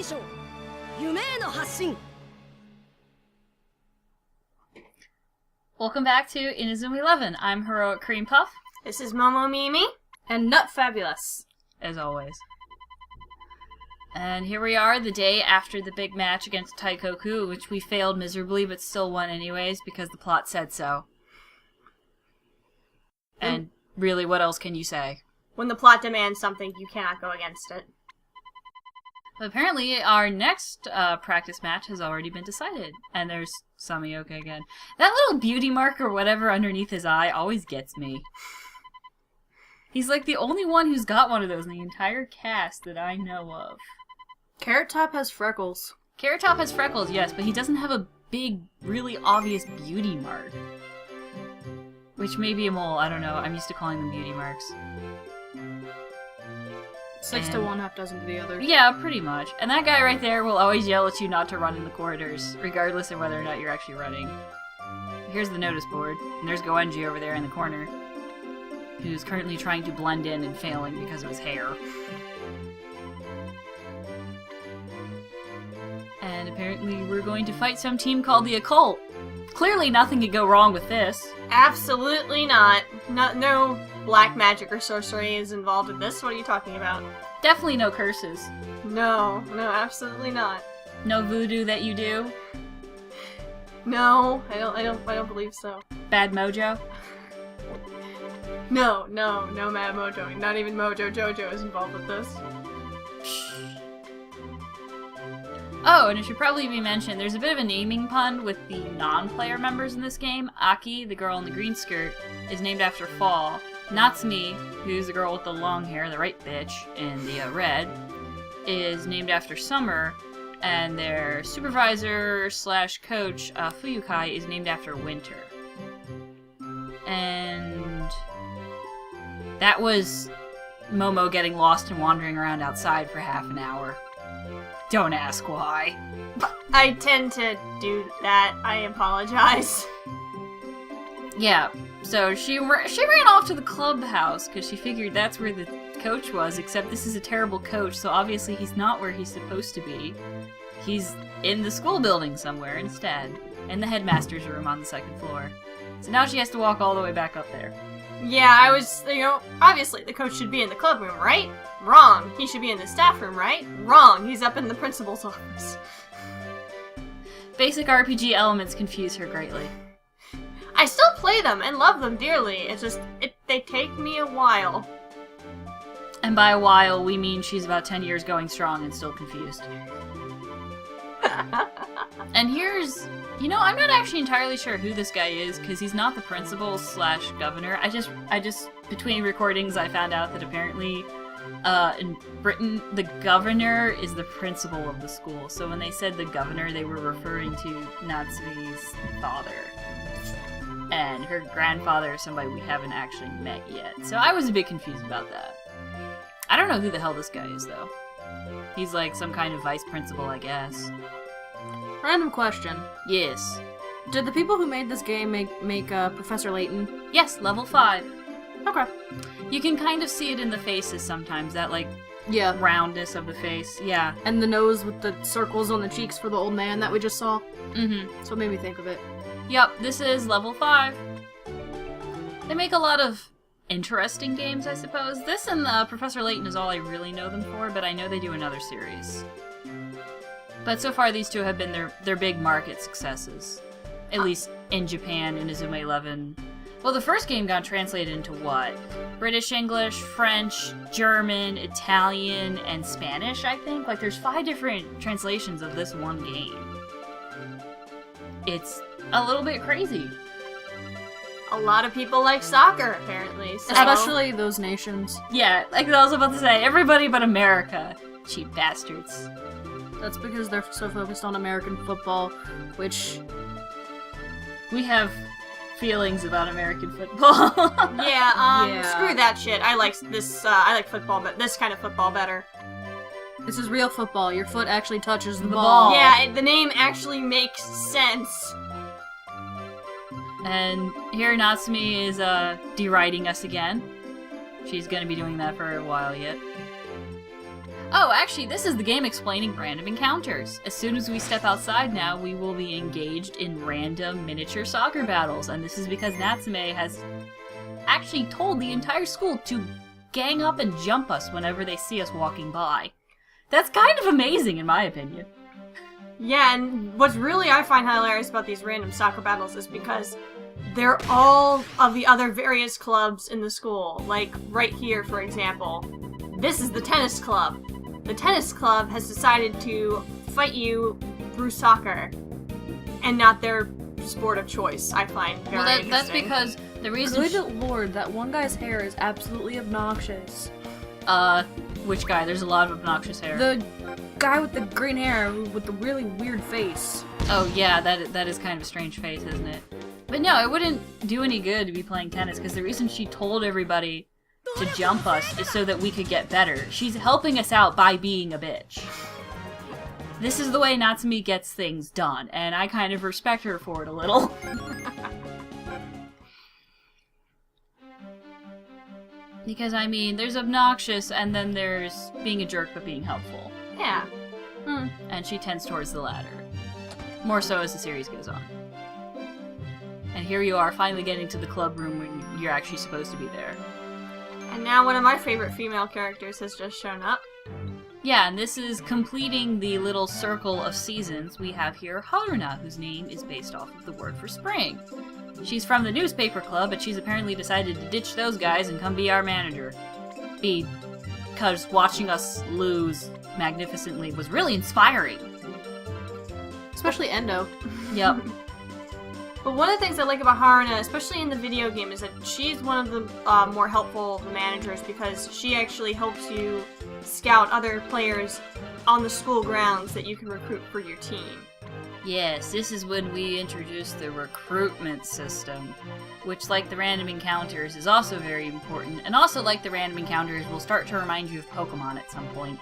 章夢への発信 Welcome back to Inazuma 11. I'm Heroic Cream Puff. This is Momo Mimi. And Nut Fabulous. As always. And here we are, the day after the big match against Taikoku, which we failed miserably, but still won anyways, because the plot said so. And really, what else can you say? When the plot demands something, you cannot go against it. But apparently, our next practice match has already been decided. And there's Samioka again. That little beauty mark or whatever underneath his eye always gets me. He's like the only one who's got one of those in the entire cast that I know of. Carrot Top has freckles. Carrot Top has freckles, yes, but he doesn't have a big, really obvious beauty mark. Which may be a mole, I don't know. I'm used to calling them beauty marks. 6 to 1, half dozen to the other. Yeah, pretty much. And that guy right there will always yell at you not to run in the corridors, regardless of whether or not you're actually running. Here's the notice board, and there's Goenji over there in the corner, who's currently trying to blend in and failing because of his hair. And apparently we're going to fight some team called the Occult. Clearly nothing could go wrong with this. Absolutely not. No black magic or sorcery is involved in this. What are you talking about? Definitely no curses. No, absolutely not. No voodoo that you do. No, I don't believe so. Bad mojo. No, Mad Mojo. Not even Mojo Jojo is involved with this. Oh, and it should probably be mentioned, there's a bit of a naming pun with the non-player members in this game. Aki, the girl in the green skirt, is named after Fall. Natsumi, who's the girl with the long hair, the right bitch, in the red, is named after Summer. And their supervisor slash coach, Fuyukai, is named after Winter. And that was Momo getting lost and wandering around outside for half an hour. Don't ask why. I tend to do that. I apologize. Yeah, so she ran off to the clubhouse because she figured that's where the coach was, except this is a terrible coach, so obviously he's not where he's supposed to be. He's in the school building somewhere instead, in the headmaster's room on the second floor. So now she has to walk all the way back up there. Yeah, I was, obviously the coach should be in the club room, right? Wrong. He should be in the staff room, right? Wrong. He's up in the principal's office. Basic RPG elements confuse her greatly. I still play them and love them dearly. It's just, they take me a while. And by a while, we mean she's about 10 years going strong and still confused. And here's... I'm not actually entirely sure who this guy is, because he's not the principal slash governor. I just, between recordings, I found out that apparently, in Britain, the governor is the principal of the school. So when they said the governor, they were referring to Natsumi's father. And her grandfather is somebody we haven't actually met yet. So I was a bit confused about that. I don't know who the hell this guy is, though. He's like some kind of vice principal, I guess. Random question. Yes. Did the people who made this game make Professor Layton? Yes, level 5. Okay. You can kind of see it in the faces sometimes, that, yeah, roundness of the face, yeah. And the nose with the circles on the cheeks for the old man that we just saw. Mm-hmm. So it made me think of it. Yep, this is level 5. They make a lot of interesting games, I suppose. This and Professor Layton is all I really know them for, but I know they do another series. But so far, these two have been their big market successes. At least in Japan, Inazuma 11. Well, the first game got translated into what? British English, French, German, Italian, and Spanish, I think? There's 5 different translations of this one game. It's a little bit crazy. A lot of people like soccer, apparently. So. Especially those nations. Yeah, like I was about to say, everybody but America. Cheap bastards. That's because they're so focused on American football, which... We have feelings about American football. Yeah, screw that shit. I like this, I like football, but this kind of football better. This is real football. Your foot actually touches the ball. Yeah, the name actually makes sense. And here Natsumi is, deriding us again. She's gonna be doing that for a while yet. Oh, actually, this is the game explaining random encounters. As soon as we step outside now, we will be engaged in random miniature soccer battles, and this is because Natsume has actually told the entire school to gang up and jump us whenever they see us walking by. That's kind of amazing, in my opinion. Yeah, and what's really I find hilarious about these random soccer battles is because they're all of the other various clubs in the school. Like, right here, for example, this is the tennis club. The tennis club has decided to fight you through soccer, and not their sport of choice, I find very interesting. That's because the reason... Good lord, that one guy's hair is absolutely obnoxious. Which guy? There's a lot of obnoxious hair. The guy with the green hair with the really weird face. Oh yeah, that is kind of a strange face, isn't it? But no, it wouldn't do any good to be playing tennis, because the reason she told everybody to jump us is so that we could get better. She's helping us out by being a bitch. This is the way Natsume gets things done, and I kind of respect her for it a little. Because, I mean, there's obnoxious, and then there's being a jerk but being helpful. Yeah. And she tends towards the latter. More so as the series goes on. And here you are, finally getting to the club room when you're actually supposed to be there. And now one of my favorite female characters has just shown up. Yeah, and this is completing the little circle of seasons. We have here Haruna, whose name is based off of the word for spring. She's from the newspaper club, but she's apparently decided to ditch those guys and come be our manager. Because watching us lose magnificently was really inspiring. Especially Endo. Yep. But one of the things I like about Haruna, especially in the video game, is that she's one of the more helpful managers because she actually helps you scout other players on the school grounds that you can recruit for your team. Yes, this is when we introduce the recruitment system, which, like the random encounters, is also very important, and also, like the random encounters, will start to remind you of Pokemon at some point.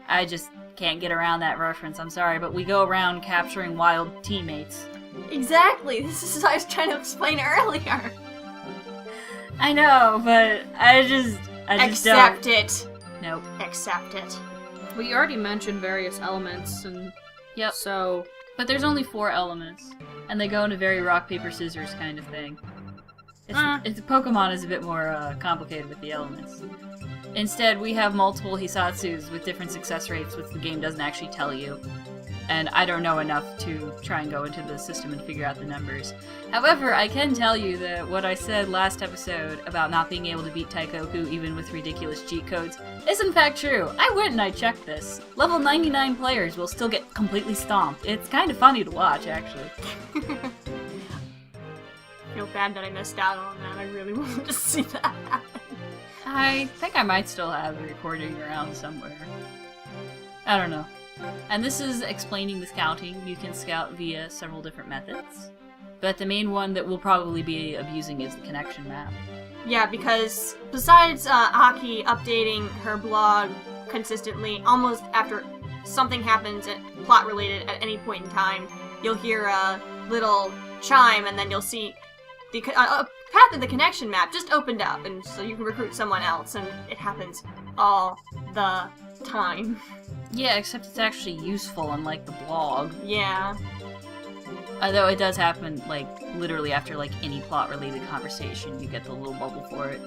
I just can't get around that reference, I'm sorry, but we go around capturing wild teammates. Exactly! This is what I was trying to explain earlier! I know, but I just Accept don't. it! Nope. Accept it. We already mentioned various elements, and Yep. so... But there's only 4 elements, and they go into very rock, paper, scissors kind of thing. It's Pokemon is a bit more complicated with the elements. Instead, we have multiple Hisatsus with different success rates, which the game doesn't actually tell you. And I don't know enough to try and go into the system and figure out the numbers. However, I can tell you that what I said last episode about not being able to beat Taikoku even with ridiculous cheat codes is in fact true. I went and I checked this. Level 99 players will still get completely stomped. It's kind of funny to watch, actually. I feel bad that I missed out on that. I really wanted to see that happen. I think I might still have the recording around somewhere. I don't know. And this is explaining the scouting. You can scout via several different methods. But the main one that we'll probably be abusing is the connection map. Yeah, because besides Aki updating her blog consistently, almost after something happens plot related at any point in time, you'll hear a little chime and then you'll see the path of the connection map just opened up, and so you can recruit someone else, and it happens all the time. Yeah, except it's actually useful, unlike the blog. Yeah. Although it does happen, like, literally after, like, any plot-related conversation, you get the little bubble for it.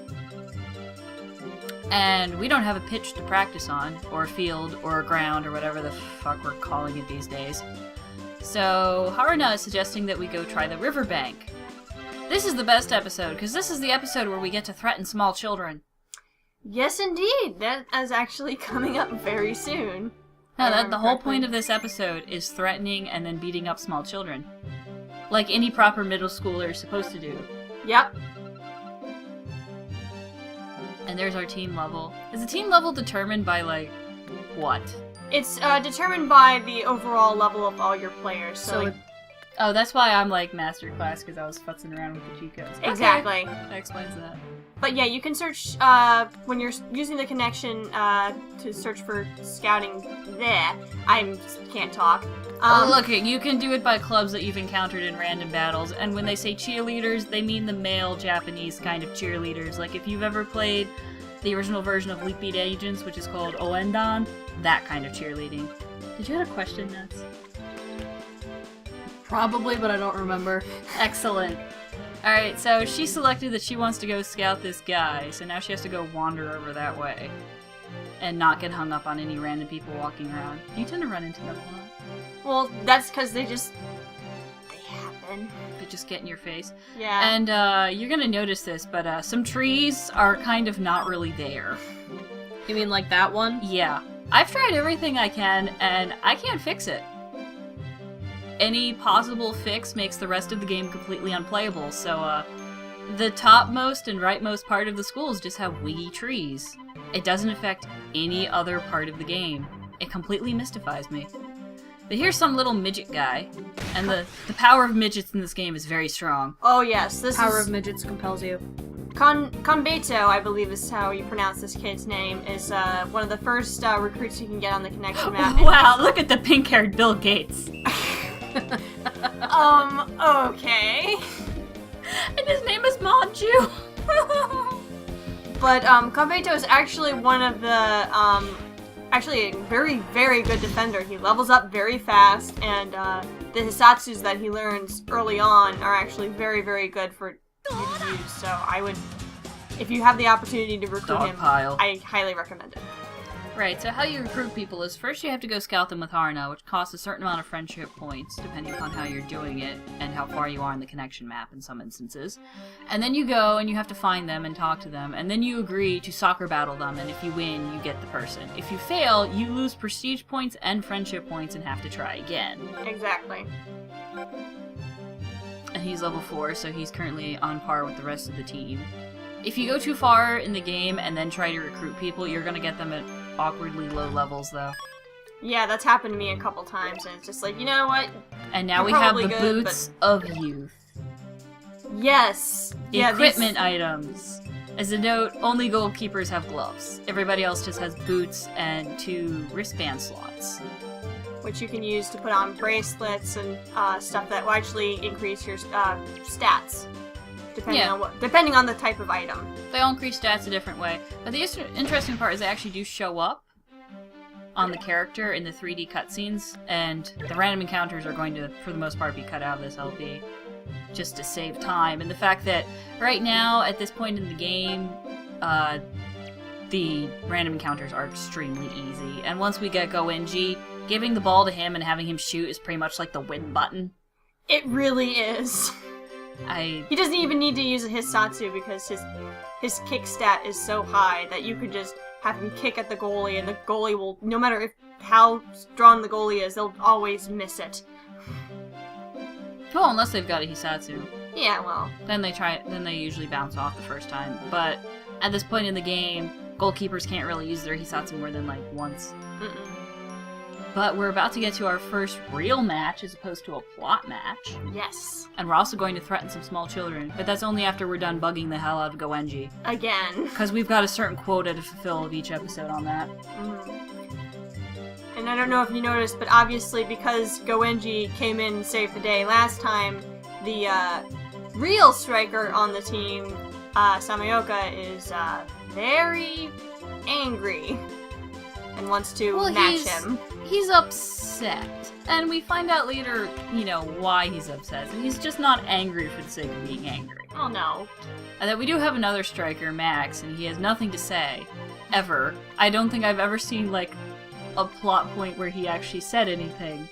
And we don't have a pitch to practice on, or a field, or a ground, or whatever the fuck we're calling it these days. So, Haruna is suggesting that we go try the riverbank. This is the best episode, because this is the episode where we get to threaten small children. Yes, indeed. That is actually coming up very soon. No, the whole point of this episode is threatening and then beating up small children. Like any proper middle schooler is supposed to do. Yep. And there's our team level. Is the team level determined by, like, what? It's determined by the overall level of all your players. So like, oh, that's why I'm, like, master class, because I was futzing around with the cheat codes. Exactly. Okay. That explains that. But yeah, you can search, when you're using the connection, to search for scouting there. I can't talk. Look, you can do it by clubs that you've encountered in random battles, and when they say cheerleaders, they mean the male Japanese kind of cheerleaders. Like, if you've ever played the original version of Leap Beat Agents, which is called Oendan. That kind of cheerleading. Did you have a question, Nuts? Probably, but I don't remember. Excellent. Alright, so she selected that she wants to go scout this guy, so now she has to go wander over that way. And not get hung up on any random people walking around. You tend to run into them a lot. Well, that's because they happen. They just get in your face. Yeah. And you're gonna notice this, but some trees are kind of not really there. You mean like that one? Yeah. I've tried everything I can, and I can't fix it. Any possible fix makes the rest of the game completely unplayable, so the topmost and rightmost part of the schools just have wiggy trees. It doesn't affect any other part of the game. It completely mystifies me. But here's some little midget guy, and the power of midgets in this game is very strong. Oh yes, this Power is... of midgets compels you. Conbeto, I believe is how you pronounce this kid's name, is one of the first recruits you can get on the connection map. Wow, look at the pink-haired Bill Gates. Okay. And his name is Manju. But, Conbeto is actually one of the, actually a very, very good defender. He levels up very fast, and, the Hisatsus that he learns early on are actually very, very good for you to use. So I would, if you have the opportunity to recruit him, I highly recommend it. Right, so how you recruit people is first you have to go scout them with Harna, which costs a certain amount of friendship points, depending upon how you're doing it and how far you are in the connection map in some instances. And then you go and you have to find them and talk to them, and then you agree to soccer battle them, and if you win, you get the person. If you fail, you lose prestige points and friendship points and have to try again. Exactly. And he's level 4, so he's currently on par with the rest of the team. If you go too far in the game and then try to recruit people, you're gonna get them at awkwardly low levels, though. Yeah, that's happened to me a couple times, and it's just like, you know what? And now we have the boots of youth. Yes! Equipment items. As a note, only goalkeepers have gloves. Everybody else just has boots and 2 wristband slots. Which you can use to put on bracelets and stuff that will actually increase your stats. Depending on the type of item. They all increase stats a different way. But the interesting part is they actually do show up on the character in the 3D cutscenes, and the random encounters are going to, for the most part, be cut out of this LP, just to save time. And the fact that right now, at this point in the game, the random encounters are extremely easy. And once we get Goenji, giving the ball to him and having him shoot is pretty much like the win button. It really is. He doesn't even need to use a Hisatsu because his kick stat is so high that you could just have him kick at the goalie, and the goalie will, no matter how strong the goalie is, they'll always miss it. Well, unless they've got a Hisatsu. Yeah, well. Then they usually bounce off the first time. But at this point in the game, goalkeepers can't really use their Hisatsu more than like once. Mm-mm. But we're about to get to our first real match as opposed to a plot match. Yes. And we're also going to threaten some small children, but that's only after we're done bugging the hell out of Goenji. Again. Because we've got a certain quota to fulfill of each episode on that. And I don't know if you noticed, but obviously because Goenji came in and saved the day last time, the real striker on the team, Samayoka, is very angry and wants to match him. He's upset. And we find out later, why he's upset. And he's just not angry for the sake of being angry. Oh no. And that we do have another striker, Max, and he has nothing to say. Ever. I don't think I've ever seen, a plot point where he actually said anything.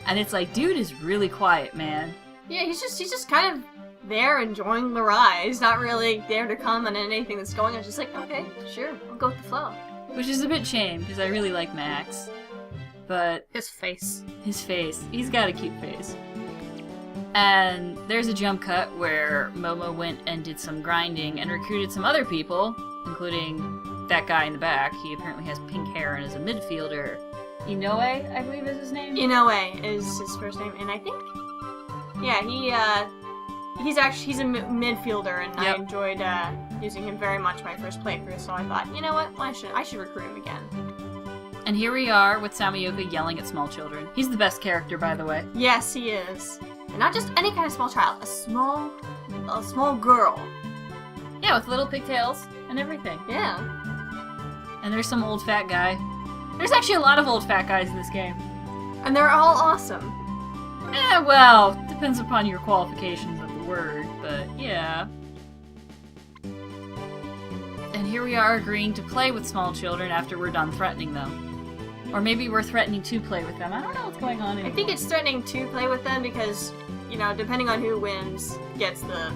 And it's like, dude is really quiet, man. Yeah, he's just kind of there enjoying the ride. He's not really there to comment on anything that's going on. It's just like, okay, sure, I'll go with the flow. Which is a bit shame, because I really like Max. But His face. He's got a cute face. And there's a jump cut where Momo went and did some grinding and recruited some other people, including that guy in the back. He apparently has pink hair and is a midfielder. Inoue, I believe is his name? Inoue is his first name, and I think, he's a midfielder, and yep. I enjoyed using him very much my first playthrough, so I thought, you know what, I should recruit him again. And here we are with Samayoka yelling at small children. He's the best character, by the way. Yes, he is. And not just any kind of small child, a small girl. Yeah, with little pigtails and everything. Yeah. And there's some old fat guy. There's actually a lot of old fat guys in this game. And they're all awesome. Well, depends upon your qualifications of the word, but yeah. And here we are agreeing to play with small children after we're done threatening them. Or maybe we're threatening to play with them. I don't know what's going on anymore. I think it's threatening to play with them because, you know, depending on who wins, gets the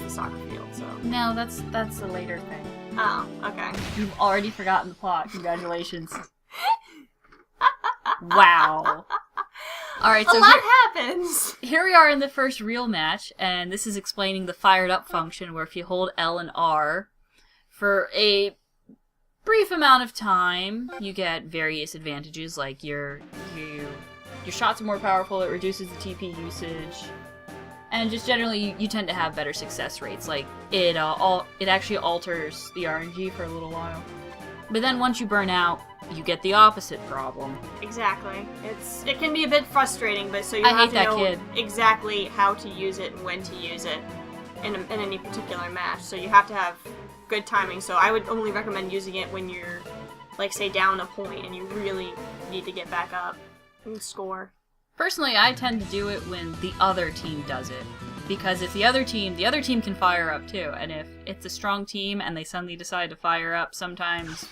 soccer field. So. No, that's a later thing. Oh, okay. You've already forgotten the plot. Congratulations. Wow. Alright, so a lot happens! Here we are in the first real match, and this is explaining the fired up function, where if you hold L and R for a brief amount of time, you get various advantages, like your shots are more powerful, it reduces the TP usage, and just generally you tend to have better success rates. Like, it actually alters the RNG for a little while. But then once you burn out, you get the opposite problem. Exactly. It can be a bit frustrating, but so you have to know exactly how to use it and when to use it in any particular match. So you have to have good timing. So I would only recommend using it when you're, like, say, down a point and you really need to get back up and score. Personally, I tend to do it when the other team does it. Because if the other team can fire up too, and if it's a strong team and they suddenly decide to fire up, sometimes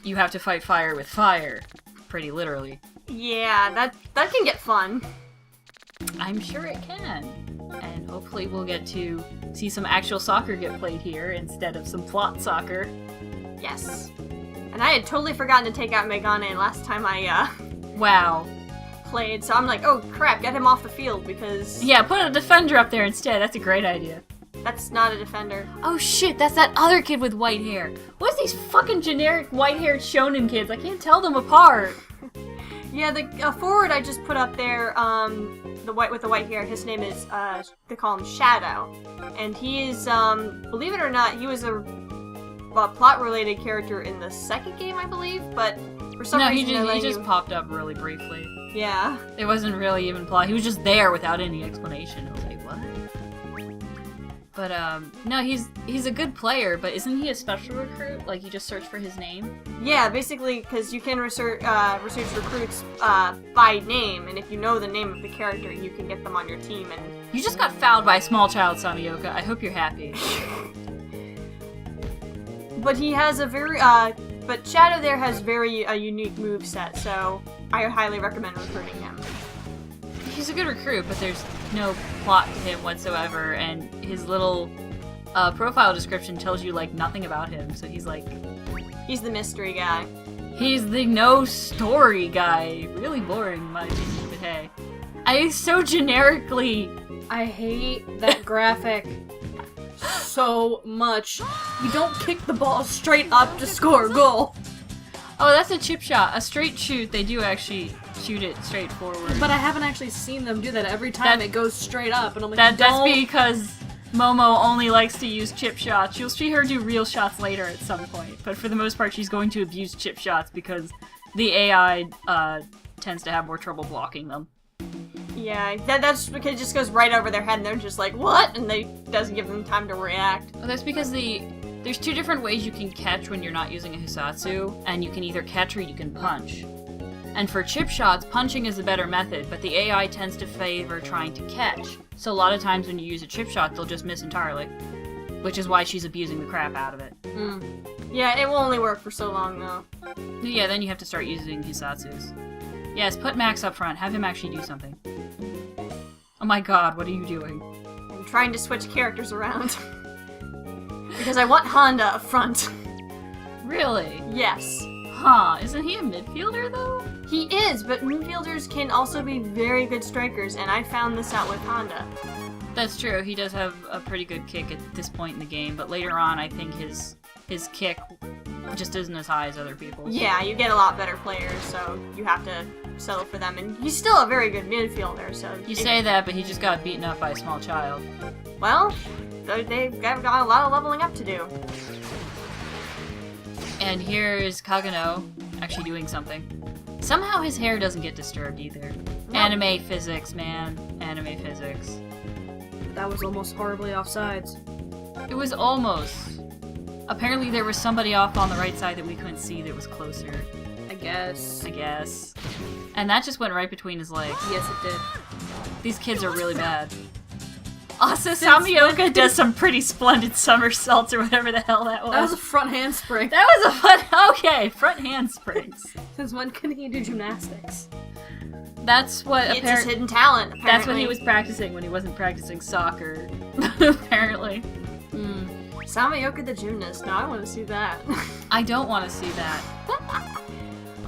you have to fight fire with fire, pretty literally. Yeah, that can get fun. I'm sure it can. And hopefully we'll get to see some actual soccer get played here instead of some plot soccer. Yes. And I had totally forgotten to take out Megane last time I Wow. played, so I'm like, oh crap, get him off the field because... Yeah, put a defender up there instead. That's a great idea. That's not a defender. Oh shit, that's that other kid with white hair. What's these fucking generic white-haired shonen kids? I can't tell them apart. Yeah, the forward I just put up there, the white with the white hair, his name is, they call him Shadow. And he is, believe it or not, he was a plot-related character in the second game, I believe, but for some reason he just popped up really briefly. Yeah. It wasn't really even plot. He was just there without any explanation. I was like, what? But, no, he's a good player, but isn't he a special recruit? Like, you just search for his name? Yeah, basically, because you can research recruits by name, and if you know the name of the character, you can get them on your team, and... You just got fouled by a small child, Samioka. I hope you're happy. But he has a very, but Shadow there has very unique moveset, so I highly recommend recruiting him. He's a good recruit, but there's no plot to him whatsoever, and his little profile description tells you, like, nothing about him, so he's like... He's the mystery guy. He's the no-story guy. Really boring, in my opinion, but hey. I so generically... I hate that graphic so much. You don't kick the ball straight up to score a goal. Oh, that's a chip shot. A straight shoot, they do actually shoot it straight forward. But I haven't actually seen them do that. Every time it goes straight up, and I'm like, that's because Momo only likes to use chip shots. You'll see her do real shots later at some point, but for the most part, she's going to abuse chip shots because the AI tends to have more trouble blocking them. Yeah, that's because it just goes right over their head, and they're just like, what? And they doesn't give them time to react. Well, that's because there's two different ways you can catch when you're not using a Hisatsu, and you can either catch or you can punch. And for chip shots, punching is a better method, but the AI tends to favor trying to catch. So a lot of times when you use a chip shot, they'll just miss entirely. Which is why she's abusing the crap out of it. Yeah, it will only work for so long, though. Yeah, then you have to start using Hisatsus. Yes, put Max up front. Have him actually do something. Oh my god, what are you doing? I'm trying to switch characters around. Because I want Honda up front. Really? Yes. Huh, isn't he a midfielder, though? He is, but midfielders can also be very good strikers, and I found this out with Honda. That's true, he does have a pretty good kick at this point in the game, but later on I think his kick just isn't as high as other people's. Yeah, you get a lot better players, so you have to settle for them, and he's still a very good midfielder, so... You say that, but he just got beaten up by a small child. Well, they've got a lot of leveling up to do. And here's Kagano actually doing something. Somehow his hair doesn't get disturbed either. Nope. Anime physics, man. Anime physics. That was almost horribly offsides. It was almost. Apparently there was somebody off on the right side that we couldn't see that was closer. I guess. And that just went right between his legs. Yes, it did. These kids are really bad. Also, Samioka does some pretty splendid somersaults or whatever the hell that was. That was a front handspring. That was a fun. Okay, front handsprings. Since when can he do gymnastics? That's what It's his hidden talent, apparently. That's what he was practicing when he wasn't practicing soccer. Apparently. Samayoka the gymnast. Now I want to see that. I don't want to see that.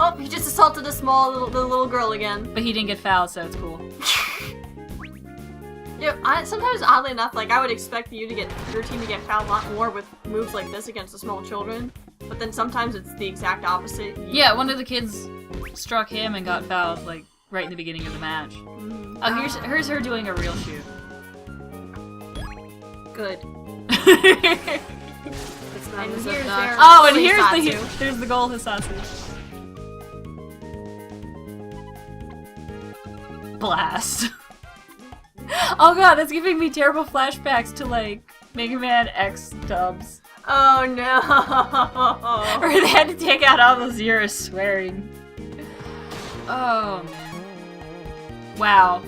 Oh, he just assaulted the little girl again. But he didn't get fouled, so it's cool. Yeah, sometimes, oddly enough, like, I would expect your team to get fouled a lot more with moves like this against the small children. But then sometimes it's the exact opposite. Yeah, one of the kids struck him and got fouled, like, right in the beginning of the match. Oh, here's her doing a real shoot. Good. It's not And as here's obnoxious. their- Oh, and Hisatsu. here's the goal, Hisatsu. Blast. Oh god, that's giving me terrible flashbacks to, like, Mega Man X dubs. Oh no! Where they had to take out all those years swearing. Oh, man. Wow.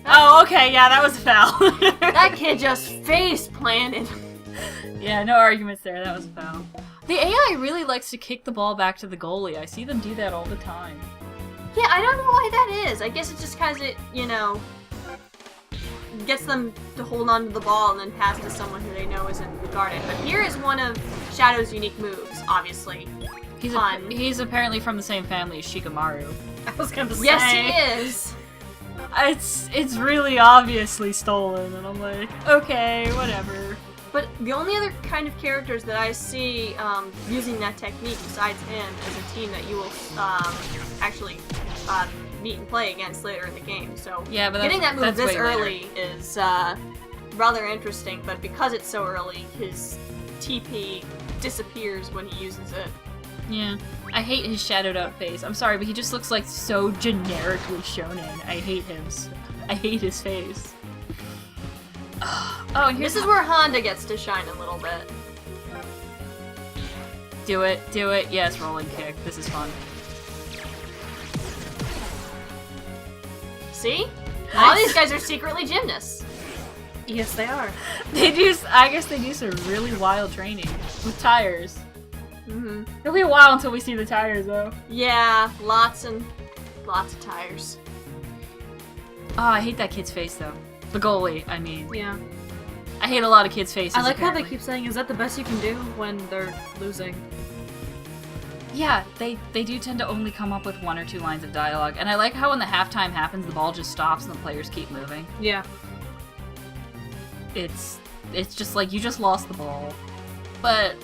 Oh, okay, yeah, that was a foul. That kid just face planted. Yeah, no arguments there, that was a foul. The AI really likes to kick the ball back to the goalie. I see them do that all the time. Yeah, I don't know why that is. I guess it's just because it, gets them to hold on to the ball and then pass to someone who they know isn't guarded. But here is one of Shadow's unique moves, obviously. He's apparently from the same family as Shikamaru. I was gonna say. Yes, he is. It's really obviously stolen, and I'm like, okay, whatever. But the only other kind of characters that I see using that technique besides him is a team that you will actually meet and play against later in the game. So yeah, but getting that move that's this way early is rather interesting, but because it's so early, his TP disappears when he uses it. Yeah. I hate his shadowed out face. I'm sorry, but he just looks like so generically shonen. I hate him. I hate his face. Oh, and This is where Honda gets to shine a little bit. Do it. Yes, rolling kick. This is fun. See? All these guys are secretly gymnasts. Yes, they are. I guess they do some really wild training with tires. Mm-hmm. It'll be a while until we see the tires, though. Yeah, lots of tires. Oh, I hate that kid's face, though. The goalie, I mean. Yeah. I hate a lot of kids' faces. I like how they apparently. keep saying, is that the best you can do when they're losing? Yeah, they do tend to only come up with 1 or 2 lines of dialogue. And I like how when the halftime happens, the ball just stops and the players keep moving. Yeah. It's just like, you just lost the ball. But,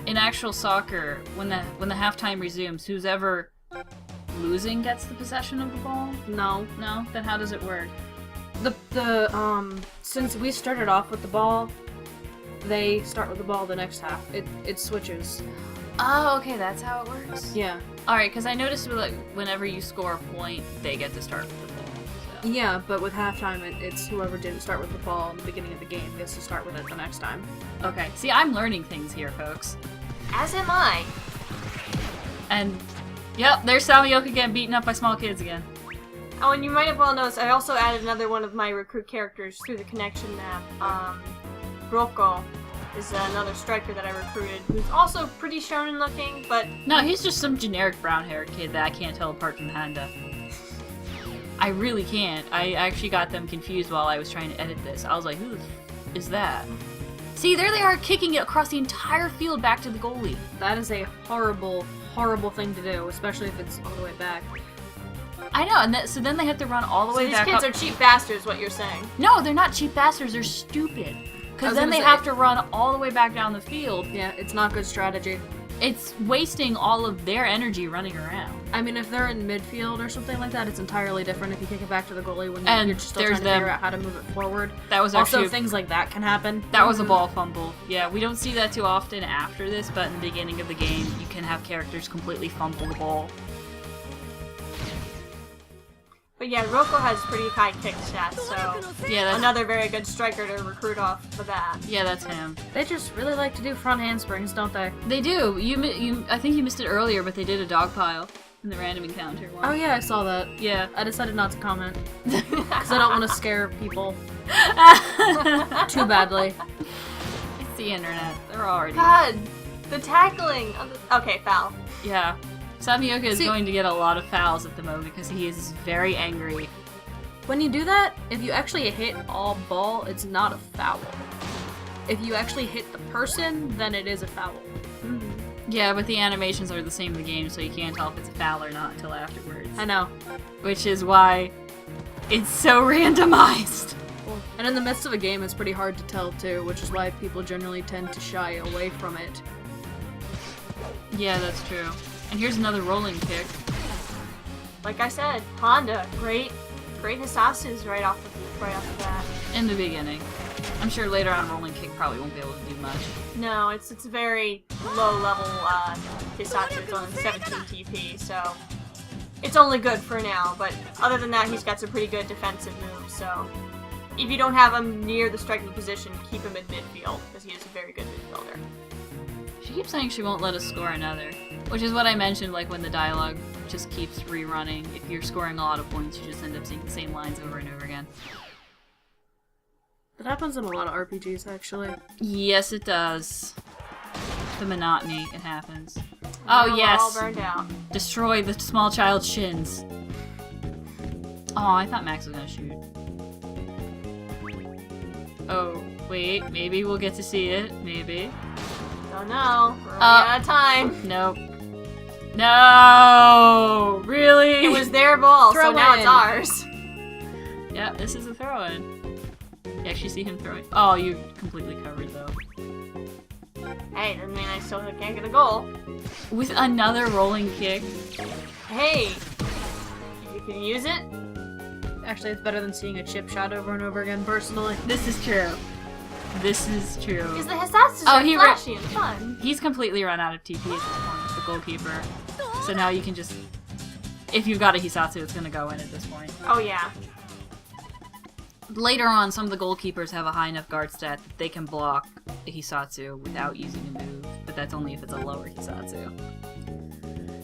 in actual soccer, when the halftime resumes, who's ever losing gets the possession of the ball? No. No? Then how does it work? Since we started off with the ball, they start with the ball the next half. It switches. Oh, okay, that's how it works? Yeah. Alright, because I noticed like, whenever you score a point, they get to start with the ball. So. Yeah, but with halftime, it's whoever didn't start with the ball in the beginning of the game gets to start with it the next time. Okay, see, I'm learning things here, folks. As am I. And, yep, there's Samioka getting beaten up by small kids again. Oh, and you might have well noticed, I also added another one of my recruit characters through the connection map. Rocco is another striker that I recruited, who's also pretty shonen looking, but... No, he's just some generic brown-haired kid that I can't tell apart from Handa. I really can't. I actually got them confused while I was trying to edit this. I was like, who the f is that? See, there they are, kicking it across the entire field back to the goalie. That is a horrible, horrible thing to do, especially if it's all the way back. I know, and so then they have to run all the So way these back kids up. are cheap bastards, what you're saying. No, they're not cheap bastards, they're stupid. Because then they have to run all the way back down the field. Yeah, it's not good strategy. It's wasting all of their energy running around. I mean, if they're in midfield or something like that, it's entirely different if you kick it back to the goalie when And you're still there's trying to figure out how to move it forward. That was Also, actually... things like that can happen. That was a ball fumble. Yeah, we don't see that too often after this, but in the beginning of the game, you can have characters completely fumble the ball. But yeah, Roko has pretty high kick stats, so Yeah, that's another very good striker to recruit off the bat. yeah, that's him. They just really like to do front handsprings, don't they? They do. I think you missed it earlier, but they did a dog pile in the random encounter one. Oh yeah, I saw that. Yeah. I decided not to comment because I don't want to scare people too badly. It's the internet. They're already. God, the tackling. Okay, foul. Yeah. Samioka is See- going to get a lot of fouls at the moment because he is very angry. When you do that, if you actually hit all ball, it's not a foul. If you actually hit the person, then it is a foul. Yeah, but the animations are the same in the game, so you can't tell if it's a foul or not until afterwards. I know. Which is why it's so randomized. And in the midst of a game, it's pretty hard to tell too, which is why people generally tend to shy away from it. Yeah, that's true. And here's another rolling kick. Like I said, Honda, great Hisasus right off the bat. In the beginning. I'm sure later on rolling kick probably won't be able to do much. No, it's a very low level Hisasu. It's only 17 TP, so it's only good for now. But other than that, he's got some pretty good defensive moves. So if you don't have him near the striking position, keep him in midfield because he is a very good midfielder. She keeps saying she won't let us score another, which is what I mentioned, like when the dialogue just keeps rerunning. If you're scoring a lot of points, you just end up seeing the same lines over and over again. That happens in a lot of RPGs, actually. Yes, it does. The monotony, it happens. Now Oh, we're yes! all burned out. Destroy the small child's shins. Oh, I thought Max was gonna shoot. Oh, wait, maybe we'll get to see it. Maybe. Don't know. We're running out of time. Nope. No! Really? It was their ball, so Throw now in. it's ours. Yeah, this is a throw-in. You actually see him throwing. Oh, you completely covered though. Hey, doesn't mean I still can't get a goal. With another rolling kick. Hey, you can use it. Actually, it's better than seeing a chip shot over and over again, personally. This is true. This is true. Because the Hisasus Oh, are he flashy and fun. He's completely run out of TP at this point, the goalkeeper. So now you can just... If you've got a Hisatsu, it's gonna go in at this point. Oh yeah. Later on, some of the goalkeepers have a high enough guard stat that they can block a Hisatsu without using a move, but that's only if it's a lower Hisatsu.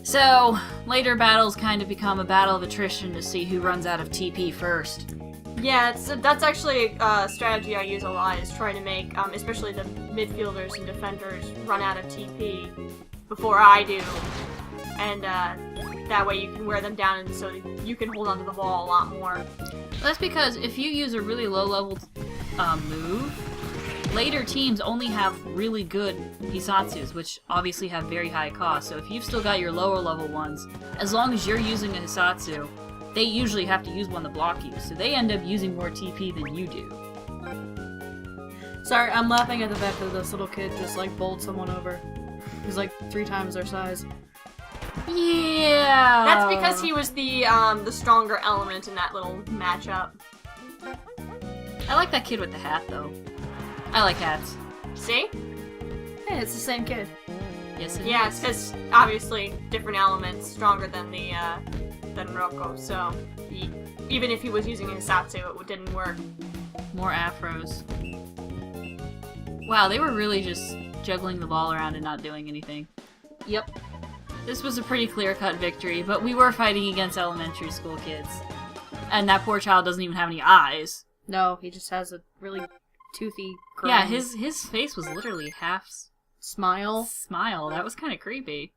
So, later battles kind of become a battle of attrition to see who runs out of TP first. Yeah, that's actually a strategy I use a lot, is trying to make, especially the midfielders and defenders, run out of TP before I do. And that way you can wear them down and so you can hold onto the ball a lot more. That's because if you use a really low-level move, later teams only have really good Hisatsus, which obviously have very high cost. So if you've still got your lower-level ones, as long as you're using a Hisatsu, they usually have to use one to block you, so they end up using more TP than you do. Sorry, I'm laughing at the fact that this little kid just, like, bowled someone over. He's, like, 3 times their size. Yeah! That's because he was the stronger element in that little matchup. I like that kid with the hat, though. I like hats. See? Hey, it's the same kid. Yes, it Yeah, is. it's because obviously different elements stronger than the than Roko. So even if he was using Hisatsu, it didn't work. More afros. Wow, they were really just juggling the ball around and not doing anything. Yep. This was a pretty clear-cut victory, but we were fighting against elementary school kids. And that poor child doesn't even have any eyes. No, he just has a really toothy grin. Yeah, his face was literally half smile. smile. That was kind of creepy.